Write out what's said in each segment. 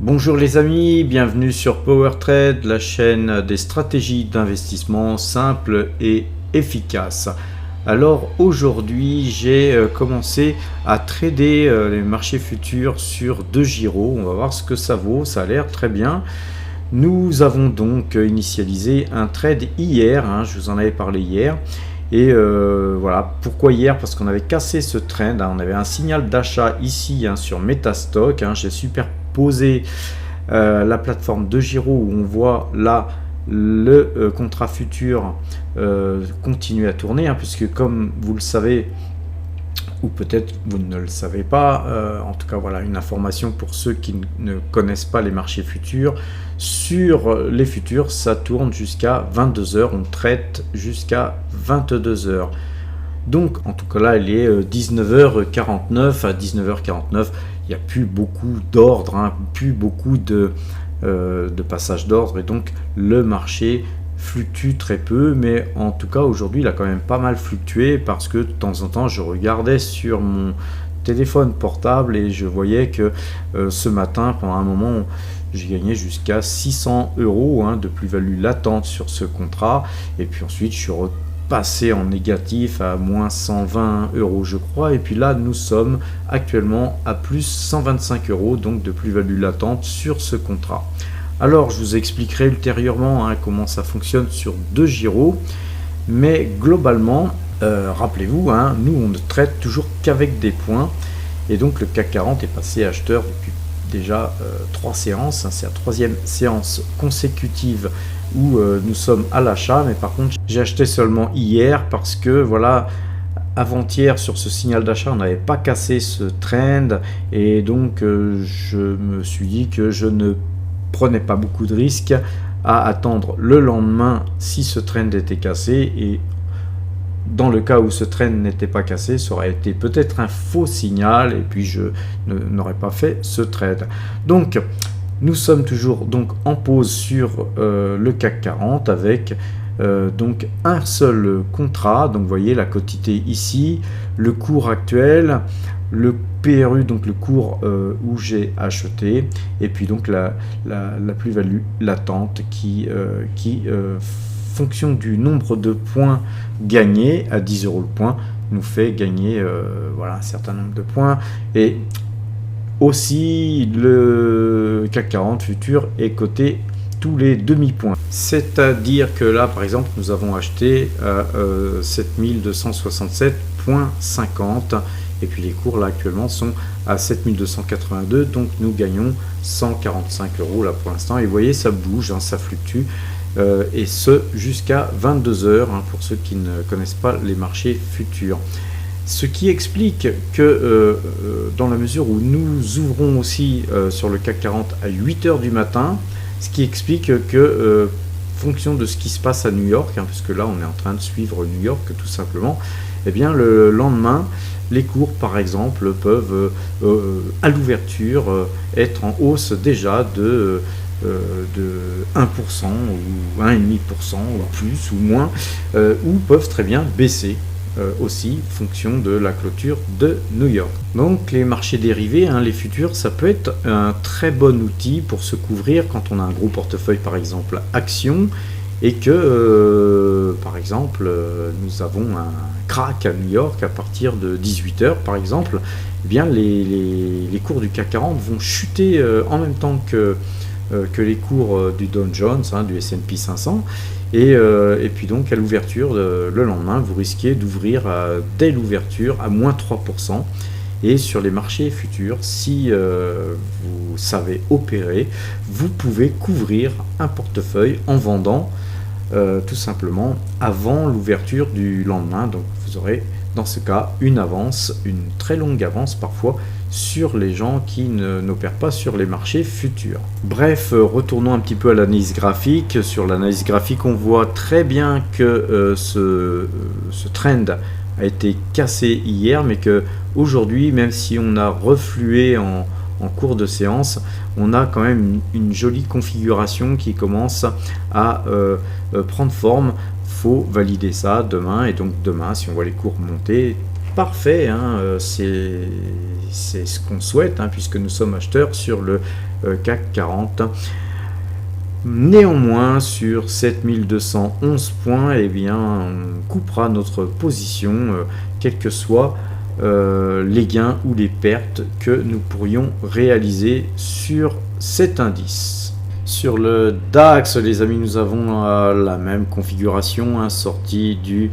Bonjour les amis, bienvenue sur PowerTrade, la chaîne des stratégies d'investissement simples et efficaces. Alors aujourd'hui, j'ai commencé à trader les marchés futurs sur DEGIRO. On va voir ce que ça vaut, ça a l'air très bien. Nous avons donc initialisé un trade hier, je vous en avais parlé hier. Et voilà, pourquoi hier? Parce qu'on avait cassé ce trend, on avait un signal d'achat ici sur Metastock. J'ai superposé la plateforme DEGIRO où on voit là le contrat futur continuer à tourner, puisque comme vous le savez, ou peut-être vous ne le savez pas, en tout cas voilà une information pour ceux qui ne connaissent pas les marchés futurs. Sur les futurs, ça tourne jusqu'à 22 h, on traite jusqu'à 22 h. Donc en tout cas là, il est 19h49, à 19h49, il n'y a plus beaucoup d'ordre, plus beaucoup de passage d'ordre, et donc le marché fluctue très peu, mais en tout cas aujourd'hui il a quand même pas mal fluctué, parce que de temps en temps je regardais sur mon téléphone portable et je voyais que ce matin, pendant un moment, j'ai gagné jusqu'à 600 € de plus-value latente sur ce contrat, et puis ensuite je suis repassé en négatif à moins 120 € je crois, et puis là nous sommes actuellement à plus 125 €, donc de plus-value latente sur ce contrat. Alors je vous expliquerai ultérieurement comment ça fonctionne sur DEGIRO, mais globalement, rappelez-vous, nous on ne traite toujours qu'avec des points, et donc le CAC 40 est passé acheteur depuis déjà 3 séances, c'est la 3e séance consécutive où nous sommes à l'achat, mais par contre j'ai acheté seulement hier parce que voilà, avant-hier sur ce signal d'achat on n'avait pas cassé ce trend, et donc je me suis dit que je ne prenais pas beaucoup de risques à attendre le lendemain si ce trend était cassé, et dans le cas où ce trend n'était pas cassé, ça aurait été peut-être un faux signal, et puis je n'aurais pas fait ce trade. Donc nous sommes toujours donc en pause sur le CAC 40 avec donc un seul contrat. Donc vous voyez la quantité ici, le cours actuel, le PRU, donc le cours où j'ai acheté, et puis donc la plus-value latente qui fonction du nombre de points gagnés à 10 € le point, nous fait gagner voilà un certain nombre de points. Et aussi le CAC 40 futur est coté tous les demi-points, c'est-à-dire que là par exemple nous avons acheté à 7267,50, et puis les cours là actuellement sont à 7282, donc nous gagnons 145 € là pour l'instant, et vous voyez ça bouge, ça fluctue, et ce jusqu'à 22 h pour ceux qui ne connaissent pas les marchés futurs. Ce qui explique que dans la mesure où nous ouvrons aussi sur le CAC 40 à 8 h du matin, ce qui explique que fonction de ce qui se passe à New York, puisque là on est en train de suivre New York tout simplement, et bien le lendemain les cours par exemple peuvent à l'ouverture être en hausse déjà de 1% ou 1,5% ou plus ou moins, ou peuvent très bien baisser aussi fonction de la clôture de New York. Donc les marchés dérivés, les futurs, ça peut être un très bon outil pour se couvrir quand on a un gros portefeuille, par exemple action, et que par exemple nous avons un crack à New York à partir de 18 h par exemple, eh bien les cours du CAC 40 vont chuter en même temps que les cours du Dow Jones, du S&P 500, et puis donc à l'ouverture le lendemain vous risquez d'ouvrir dès l'ouverture à moins 3%. Et sur les marchés futurs, si vous savez opérer, vous pouvez couvrir un portefeuille en vendant tout simplement avant l'ouverture du lendemain. Donc vous aurez dans ce cas une avance, une très longue avance parfois, sur les gens qui n'opèrent pas sur les marchés futurs. Bref, retournons un petit peu à l'analyse graphique. Sur l'analyse graphique, on voit très bien que ce trend a été cassé hier, mais que aujourd'hui, même si on a reflué en cours de séance, on a quand même une jolie configuration qui commence à prendre forme. Faut valider ça demain, et donc demain si on voit les cours monter, parfait, c'est ce qu'on souhaite, hein, puisque nous sommes acheteurs sur le CAC 40. Néanmoins, sur 7211 points, eh bien, on coupera notre position, quels que soient les gains ou les pertes que nous pourrions réaliser sur cet indice. Sur le DAX, les amis, nous avons la même configuration, hein, sortie du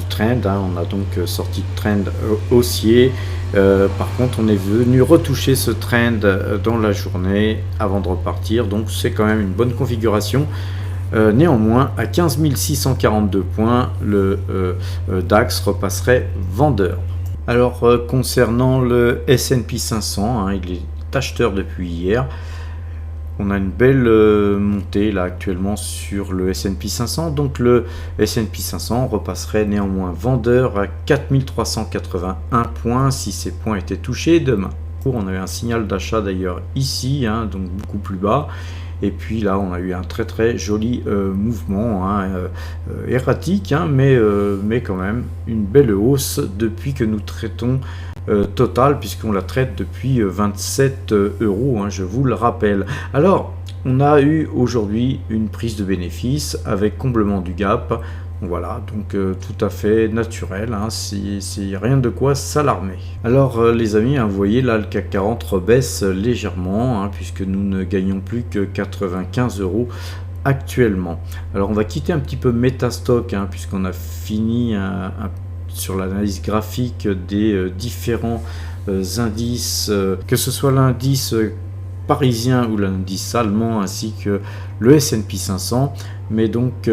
trend, hein. On a donc sorti de trend haussier. Par contre, on est venu retoucher ce trend dans la journée avant de repartir, donc c'est quand même une bonne configuration. Néanmoins, à 15 642 points, le DAX repasserait vendeur. Alors, concernant le S&P 500, hein, il est acheteur depuis hier. On a une belle montée là actuellement sur le S&P 500, donc le S&P 500 repasserait néanmoins vendeur à 4381 points si ces points étaient touchés demain. On a eu un signal d'achat d'ailleurs ici, hein, donc beaucoup plus bas, et puis là on a eu un très joli mouvement, hein, erratique, hein, mais quand même une belle hausse depuis que nous traitons Total, puisqu'on la traite depuis 27 euros, hein, je vous le rappelle. Alors, on a eu aujourd'hui une prise de bénéfice avec comblement du gap. Voilà, donc tout à fait naturel, hein, c'est rien de quoi s'alarmer. Alors les amis, hein, vous voyez là le CAC 40 rebaisse légèrement, hein, puisque nous ne gagnons plus que 95 euros actuellement. Alors on va quitter un petit peu Metastock, hein, puisqu'on a fini sur l'analyse graphique des différents indices, que ce soit l'indice parisien ou l'indice allemand ainsi que le S&P 500. Mais donc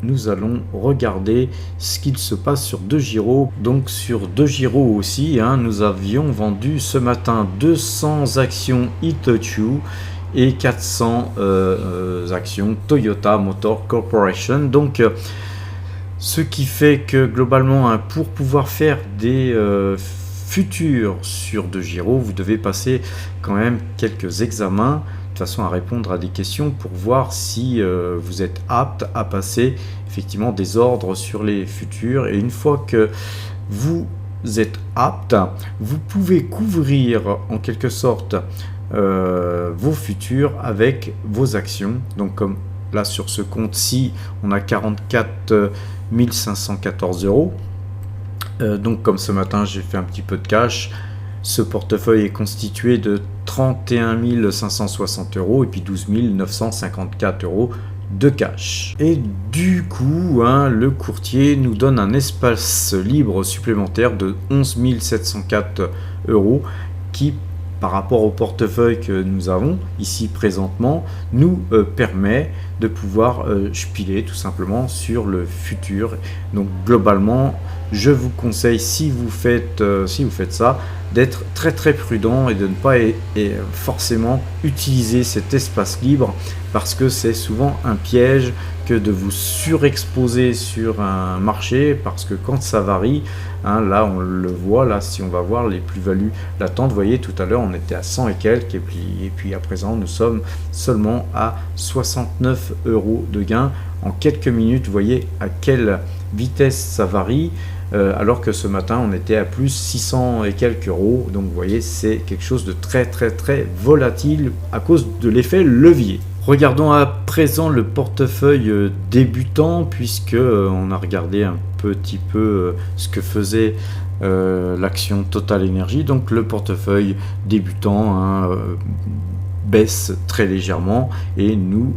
nous allons regarder ce qu'il se passe sur DEGIRO. Donc sur DEGIRO aussi, hein, nous avions vendu ce matin 200 actions Itochu et 400 actions Toyota Motor Corporation. Donc ce qui fait que globalement, hein, pour pouvoir faire des futurs sur DEGIRO, vous devez passer quand même quelques examens de façon à répondre à des questions pour voir si vous êtes apte à passer effectivement des ordres sur les futurs. Et une fois que vous êtes apte, vous pouvez couvrir en quelque sorte vos futurs avec vos actions. Donc comme là sur ce compte-ci, on a 44 514 euros. Donc comme ce matin j'ai fait un petit peu de cash, ce portefeuille est constitué de 31 560 euros et puis 12 954 euros de cash. Et du coup, hein, le courtier nous donne un espace libre supplémentaire de 11 704 euros qui, par rapport au portefeuille que nous avons ici présentement, nous permet de pouvoir spiler tout simplement sur le futur. Donc globalement, je vous conseille, si vous faites ça, d'être très prudent et de ne pas forcément utiliser cet espace libre, parce que c'est souvent un piège que de vous surexposer sur un marché, parce que quand ça varie, hein, là on le voit, là si on va voir les plus-values latentes, vous voyez tout à l'heure on était à 100 et quelques, et puis à présent nous sommes seulement à 69 euros de gain en quelques minutes. Vous voyez à quelle vitesse ça varie, alors que ce matin on était à plus 600 et quelques euros. Donc vous voyez, c'est quelque chose de très volatile à cause de l'effet levier. Regardons à présent le portefeuille débutant, puisque on a regardé un petit peu ce que faisait l'action Total Energy. Donc le portefeuille débutant, hein, baisse très légèrement, et nous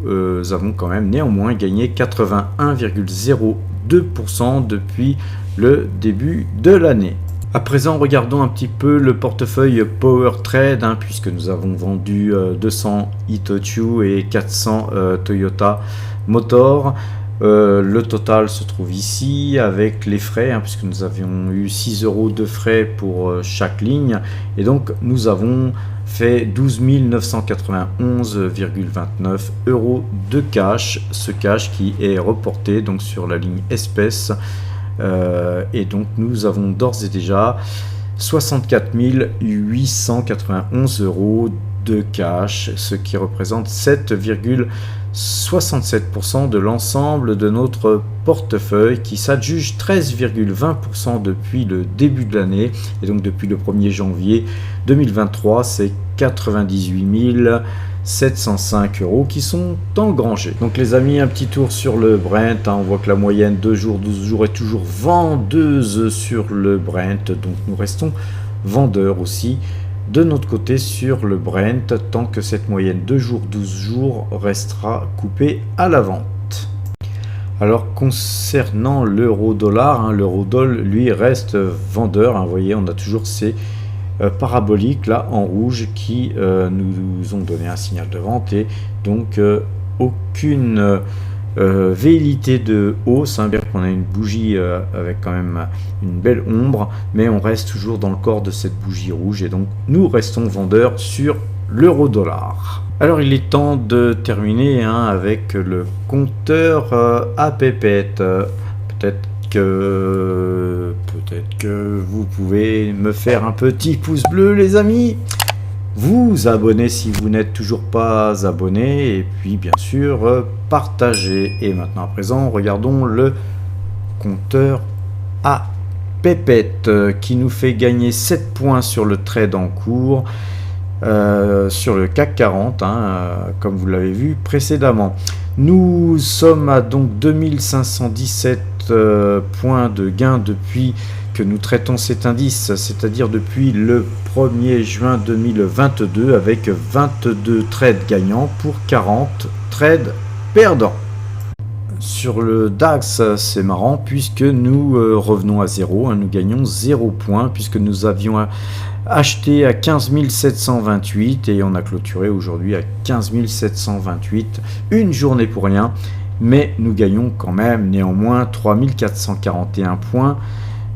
avons quand même néanmoins gagné 81,02% depuis le début de l'année. À présent, regardons un petit peu le portefeuille Power Trade, hein, puisque nous avons vendu 200 Itochu et 400 Toyota Motor. Le total se trouve ici avec les frais, hein, puisque nous avions eu 6 euros de frais pour chaque ligne, et donc nous avons fait 12 991,29 euros de cash, ce cash qui est reporté donc sur la ligne espèces. Et donc nous avons d'ores et déjà 64 891 euros de cash, ce qui représente 7,69 67% de l'ensemble de notre portefeuille qui s'adjuge 13,20% depuis le début de l'année. Et donc depuis le 1er janvier 2023, c'est 98 705 € qui sont engrangés. Donc les amis, un petit tour sur le Brent, on voit que la moyenne 2 jours, 12 jours est toujours vendeuse sur le Brent, donc nous restons vendeurs aussi de notre côté sur le Brent tant que cette moyenne 2 jours, 12 jours restera coupée à la vente. Alors concernant l'euro-dollar, l'euro-dollar lui reste vendeur, vous voyez on a toujours ces paraboliques là en rouge qui nous ont donné un signal de vente et donc aucune velléité de hausse, bien qu'on a une bougie avec quand même une belle ombre, mais on reste toujours dans le corps de cette bougie rouge et donc nous restons vendeurs sur l'euro-dollar. Alors il est temps de terminer avec le compteur à pépette. Peut-être que vous pouvez me faire un petit pouce bleu les amis, vous abonner si vous n'êtes toujours pas abonné et puis bien sûr partager. Et maintenant à présent regardons le compteur à pépette qui nous fait gagner 7 points sur le trade en cours sur le CAC 40 comme vous l'avez vu précédemment. Nous sommes à donc 2517 points de gain depuis que nous traitons cet indice, c'est-à-dire depuis le 1er juin 2022 avec 22 trades gagnants pour 40 trades perdants. Sur le DAX, c'est marrant puisque nous revenons à zéro, nous gagnons 0 points puisque nous avions acheté à 15 728 et on a clôturé aujourd'hui à 15 728, une journée pour rien, mais nous gagnons quand même néanmoins 3441 points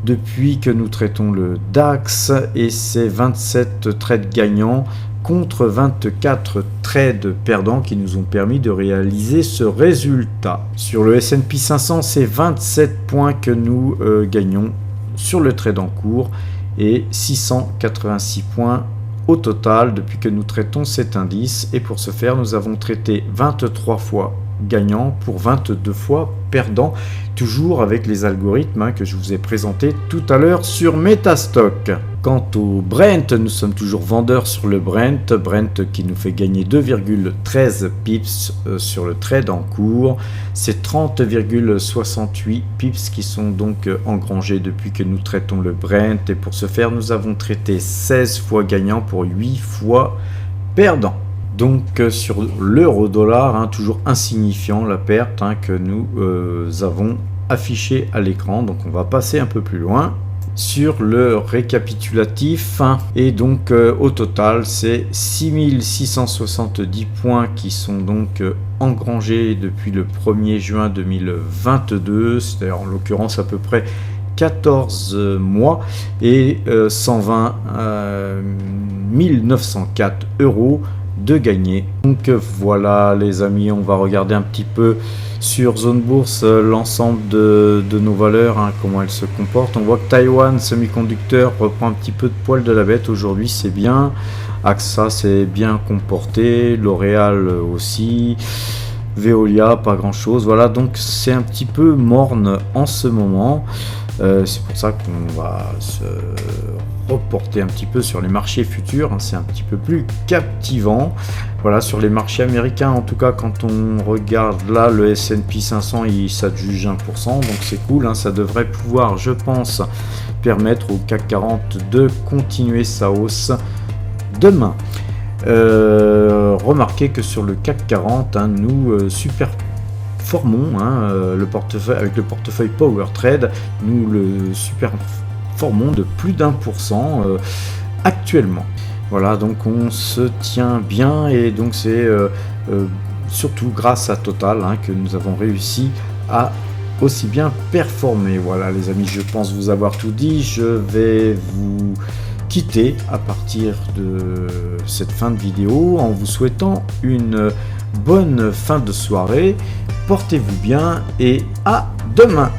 depuis que nous traitons le DAX et c'est 27 trades gagnants contre 24 trades perdants qui nous ont permis de réaliser ce résultat. Sur le S&P 500, c'est 27 points que nous gagnons sur le trade en cours et 686 points au total depuis que nous traitons cet indice. Et pour ce faire, nous avons traité 23 fois gagnant pour 22 fois perdant, toujours avec les algorithmes que je vous ai présentés tout à l'heure sur Metastock. Quant au Brent, nous sommes toujours vendeurs sur le Brent qui nous fait gagner 2,13 pips sur le trade en cours. C'est 30,68 pips qui sont donc engrangés depuis que nous traitons le Brent et pour ce faire, nous avons traité 16 fois gagnant pour 8 fois perdant. Donc sur l'euro-dollar, toujours insignifiant la perte que nous avons affichée à l'écran. Donc on va passer un peu plus loin sur le récapitulatif. Et donc au total, c'est 6670 points qui sont donc engrangés depuis le 1er juin 2022. C'est en l'occurrence à peu près 14 mois et 120 904 € de gagner. Donc voilà les amis, on va regarder un petit peu sur Zone Bourse l'ensemble de nos valeurs, comment elles se comportent. On voit que Taïwan Semiconducteur reprend un petit peu de poil de la bête aujourd'hui, c'est bien. AXA s'est bien comporté, L'Oréal aussi, Veolia pas grand chose. Voilà, donc c'est un petit peu morne en ce moment. C'est pour ça qu'on va se reporter un petit peu sur les marchés futurs, c'est un petit peu plus captivant. Voilà, sur les marchés américains, en tout cas, quand on regarde là, le S&P 500, il s'adjuge 1%, donc c'est cool, ça devrait pouvoir, je pense, permettre au CAC 40 de continuer sa hausse demain. Remarquez que sur le CAC 40, nous super formons le portefeuille avec le portefeuille Power Trade, nous le formons de plus d'1% actuellement. Voilà, donc on se tient bien et donc c'est surtout grâce à Total que nous avons réussi à aussi bien performer. Voilà les amis, je pense vous avoir tout dit. Je vais vous quitter à partir de cette fin de vidéo en vous souhaitant une bonne fin de soirée. Portez-vous bien et à demain.